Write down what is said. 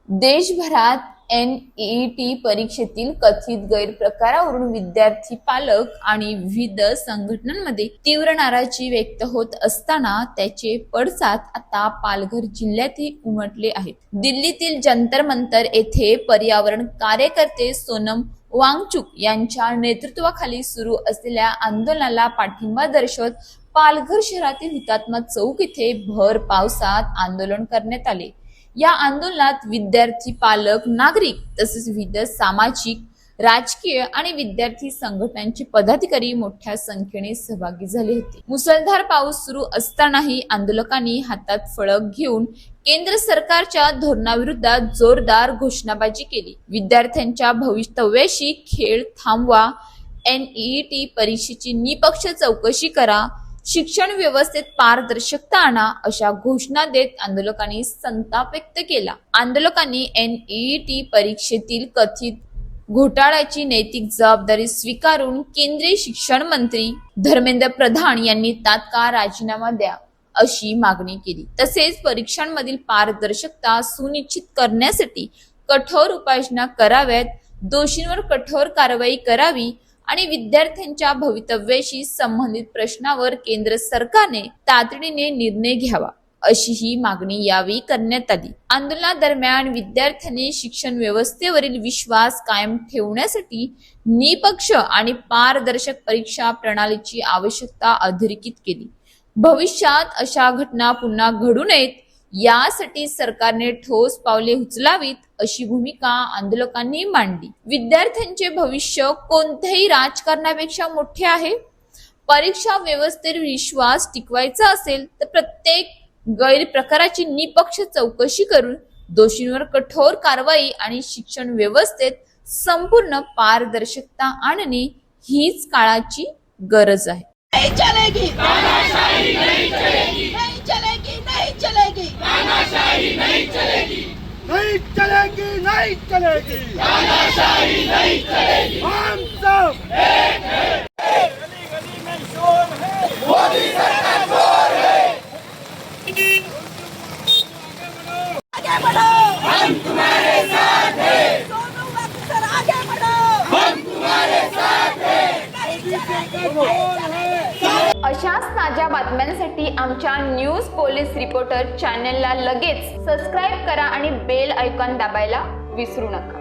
देशभरात NEET परीक्षेतील कथित गैरप्रकारावरून विद्यार्थी, पालक आणि विविध संघटनांमध्ये तीव्र नाराजी व्यक्त होत असताना त्याचे पडसाद आता पालघर जिल्ह्यातही उमटले आहेत. दिल्लीतील जंतर मंतर येथे पर्यावरण कार्यकर्ते सोनम वांगचुक यांच्या नेतृत्वाखाली सुरू असलेल्या आंदोलनाला पाठिंबा दर्शवत पालघर शहरातील हुतात्मा चौक येथे भर पावसात आंदोलन करण्यात आले. या आंदोलनात विद्यार्थी, पालक, नागरिक तसेच विविध सामाजिक, राजकीय आणि विद्यार्थी संघटनांचे पदाधिकारी मोठ्या संख्येने सहभागी झाले होते. मुसळधार पाऊस सुरू असतानाही आंदोलकांनी हातात फलक घेऊन केंद्र सरकारच्या धोरणाविरोधात जोरदार घोषणाबाजी केली. विद्यार्थ्यांच्या भवितव्याशी खेळ थांबवा, NEET परीक्षेची निपक्ष चौकशी करा, शिक्षण व्यवस्थेत पारदर्शकता आणा अशा घोषणा देत आंदोलकांनी संताप व्यक्त केला. आंदोलकांनी NEET परीक्षेतील कथित घोटाळ्याची नैतिक जबाबदारी स्वीकारून केंद्रीय शिक्षण मंत्री धर्मेंद्र प्रधान यांनी तात्काळ राजीनामा द्या अशी मागणी केली. तसेच परीक्षांमधील पारदर्शकता सुनिश्चित करण्यासाठी कठोर उपाययोजना कराव्यात, दोषींवर कठोर कारवाई करावी आणि विद्यार्थ्यांच्या भवितव्याशी संबंधित प्रश्नावर केंद्र सरकारने तातडीने निर्णय घ्यावा अशीही मागणी यावेळी करण्यात आली. आंदोलनादरम्यान विद्यार्थ्यांनी शिक्षण व्यवस्थेवरील विश्वास कायम ठेवण्यासाठी निपक्ष आणि पारदर्शक परीक्षा प्रणालीची आवश्यकता अधोरेखित केली. भविष्यात अशा घटना पुन्हा घडू नयेत यासाठी सरकारने ठोस पावले उचलावीत अशी भूमिका आंदोलकांनी मांडली. विद्यार्थ्यांचे भविष्य कोणत्याही राजकारणापेक्षा मोठे आहे. परीक्षा व्यवस्थेवर विश्वास टिकवायचा असेल तर प्रत्येक गैरप्रकाराची निपक्ष चौकशी करून दोषींवर कठोर कारवाई आणि शिक्षण व्यवस्थेत संपूर्ण पारदर्शकता आणणे हीच काळाची गरज आहे. नहीं चलेगी, तानाशाही नहीं चलेगी, नहीं चलेगी, नहीं चलेगी, तानाशाही नहीं चलेगी, नहीं चलेगी, नहीं चलेगी, तानाशाही नहीं चलेगी। हम सब एक हैं, गली गली में शोर है, मोदी सरकार चोर है। आगे बढ़ो, हम तुम्हारे साथ हैं। सोनू वांगचुक सर आगे बढ़ो, हम तुम्हारे साथ हैं। नहीं चलेगी, अशाच ताज्या बातम्यांसाठी आमच्या न्यूज पोलीस रिपोर्टर चॅनलला लगेच सबस्क्राईब करा आणि बेल आयकॉन दाबायला विसरू नका.